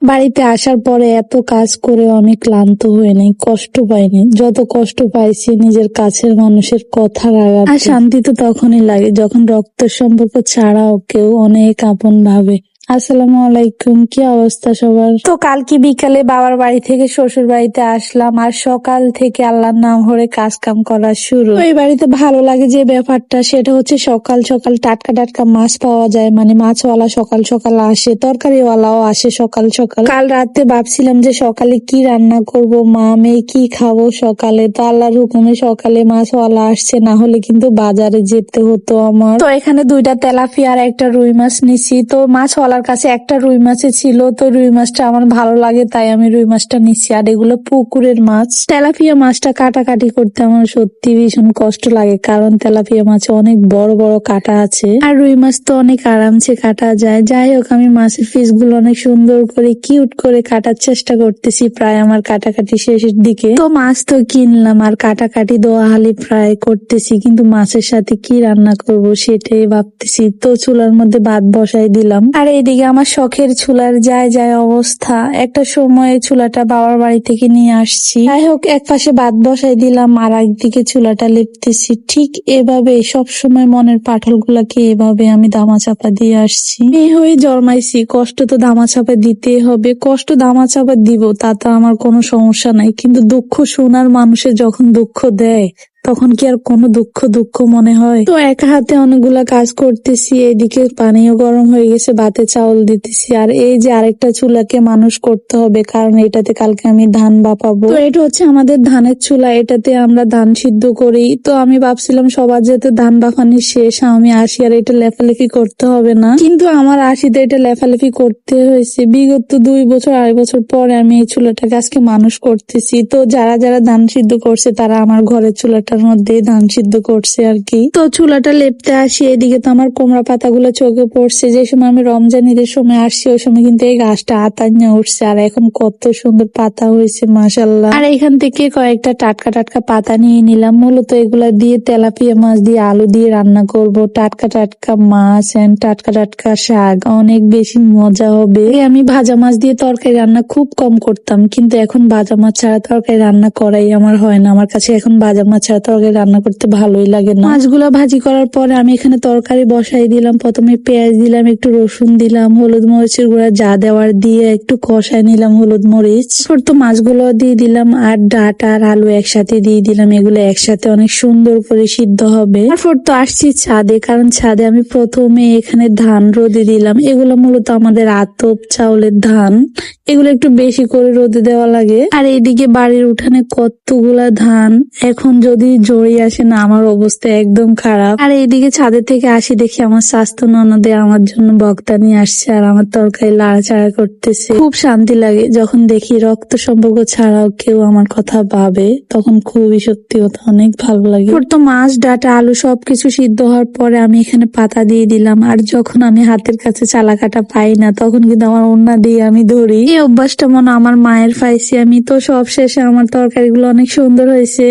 বাড়িতে আসার পরে এত কাজ করেও আমি ক্লান্ত হই নাই, কষ্ট পাইনি। যত কষ্ট পাইছি নিজের কাছের মানুষের কথা লাগাতে। আর শান্তি তো তখনই লাগে যখন রক্তের সম্পর্ক ছাড়াও কেউ অনেক আপন ভাবে। আসসালামু আলাইকুম, কি অবস্থা সবার? তো কালকে বিকালে বাবার বাড়ি থেকে শ্বশুর বাড়িতে আসলাম, আর সকাল থেকে আল্লাহর নাম ধরে কাজ কাম করা শুরু। তো এই বাড়িতে ভালো লাগে যে ব্যাপারটা, সেটা হচ্ছে সকাল সকাল টাটকা টাটকা মাছ পাওয়া যায়। মানে মাছওয়ালা সকাল সকাল আসে, তরকারিওয়ালাও আসে সকাল সকাল। কাল রাতে ভাবছিলাম যে সকালে কি রান্না করব, মা মেয়ে কি খাবো সকালে। তো আল্লাহর হুকুমে সকালে মাছওয়ালা আসছে, না হলে কিন্তু বাজারে যেতে হতো আমার। তো এখানে দুইটা তেলাপিয়া আর একটা রুই মাছ নিছি। তো মাছওয়ালার কাছে একটা রুই মাছ ছিল, তো রুই মাছটা আমার ভালো লাগে তাই আমি রুই মাছটা নিছি। আর এগুলো পুকুরের মাছ। তেলাপিয়া মাছটা কাটাকাটি করতে আমার সত্যি ভীষণ কষ্ট লাগে, কারণ তেলাপিয়া মাছে অনেক বড় বড় কাটা আছে, আর রুই মাছ তো অনেক আরামসে কাটা যায়। যাই হোক, আমি মাছের পিস গুলো অনেক সুন্দর করে কিউট করে কাটার চেষ্টা করতেছি, প্রায় আমার কাটাকাটি শেষের দিকে। তো মাছ তো কিনলাম আর কাটাকাটি দোয়াহালি ফ্রাই করতেছি, কিন্তু মাছের সাথে কি রান্না করব সেটাই ভাবতেছি। তো চুলার মধ্যে ভাত বসাই দিলাম, আর এইদিকে আমার শখের চুলার যায় যায় অবস্থা। একটা সময় চুলাটা বাবার বাড়ি থেকে নিয়ে আসছি। যাই হোক, এক পাশে ভাত বসাই দিলাম আর একদিকে চুলাটা লেপতেছি। ঠিক এভাবে সব সময় মনের পাথর গুলাকে এভাবে আমি ধামাচাপা দিয়ে আসছি। মেয়ে হয়ে জন্মাইছি, কষ্ট তো ধামাচাপা দিতেই হবে। কষ্ট ধামাচাপা দিব, তাতে আমার কোনো সমস্যা নাই, কিন্তু দুঃখ শোনার মানুষের যখন দুঃখ দেয় তখন কি আর কোনো দুঃখ দুঃখ মনে হয়? তো এক হাতে অনেকগুলা কাজ করতেছি, এদিকে পানিও গরম হয়ে গেছে, ভাতে চাউল দিতেছি। আর এই যে আরেকটা চুলাকে মানুষ করতে হবে, কারণ এটাতে কালকে আমি ধান বাপাবো। তো এটা হচ্ছে আমাদের ধানের চুলা, এটাতে আমরা ধান সিদ্ধ করি। তো আমি ভাবছিলাম সবার যেহেতু ধান বাফানি শেষ, আমি আসি আর এটা লেফালেফি করতে হবে না, কিন্তু আমার আসিতে এটা লেফালেফি করতে হয়েছে। বিগত 2 বছর 2.5 বছর পরে আমি এই চুলাটাকে আজকে মানুষ করতেছি। তো যারা যারা ধান সিদ্ধ করছে তারা আমার ঘরের চুলাটার মধ্যে ধান সিদ্ধ করছে আর কি। তো চুলাটা লেপতে আসি, এদিকে তো আমার কুমড়া পাতাগুলো চোখে পড়ছে। যে সময় আমি রমজান ঈদের সময় আসছি ওই সময় কিন্তু এই গাছটা আতান্য উঠছে, আর এখন কত সুন্দর পাতা হয়েছে মাশাআল্লাহ। আর এখান থেকে কয়েকটা টাটকা টাটকা পাতা নিয়ে নিলাম, মূলত এগুলা দিয়ে তেলাপিয়া মাছ দিয়ে আলু দিয়ে রান্না করব। টাটকা টাটকা মাছ এন্ড টাটকা টাটকা শাক, অনেক বেশি মজা হবে। আমি ভাজা মাছ দিয়ে তরকারি রান্না খুব কম করতাম, কিন্তু এখন ভাজা মাছ ছাড়া তরকারি রান্না করাই আমার হয় না। আমার কাছে এখন ভাজা মাছ ছাড়া তরকারি রান্না করতে ভালোই লাগে না। মাছগুলো ভাজি করার পরে আমি এখানে তরকারি বসাই দিলাম। প্রথমে পেঁয়াজ দিলাম, একটু রসুন দিলাম, হলুদ মরিচের গুঁড়া যা দেওয়ার দিয়ে একটু কষাই নিলাম হলুদ মরিচ। তারপর তো মাছগুলো দিয়ে দিলাম, আর ডাঁটা আর আলু একসাথে দিয়ে দিলাম। এগুলো একসাথে অনেক সুন্দর করে সিদ্ধ হবে। তারপর তো আসছি ছাদে, কারণ ছাদে আমি প্রথমে এখানে ধান রোদে দিলাম। এগুলো মূলত আমাদের আতপ চাউলের ধান, এগুলো একটু বেশি করে রোদে দেওয়া লাগে। আর এইদিকে বাড়ির উঠানে কতগুলা ধান, এখন যদি জড়ি আসে না আমার অবস্থা একদম খারাপ। আর এইদিকে ছাদের থেকে আসি, দেখি আমার স্বাস্থ্য ননদে আমার জন্য বক্তা নিয়ে আসছে আর আমার তরকারি লাড়াচাড়া করতেছে। খুব শান্তি লাগে যখন দেখি রক্ত সম্পর্ক ছাড়াও কেউ আমার কথা ভাবে, তখন খুবই সত্যি কথা অনেক ভালো লাগে। তো মাছ ডাঁটা আলু সবকিছু সিদ্ধ হওয়ার পরে আমি এখানে পাতা দিয়ে দিলাম। আর যখন আমি হাতের কাছে চালা কাটা পাই না তখন কিন্তু আমার ওড়না দিয়ে আমি ধরি। এই অভ্যাসটা মনে আমার মায়ের পাইছি আমি। তো সব শেষে আমার তরকারিগুলো অনেক সুন্দর হয়েছে।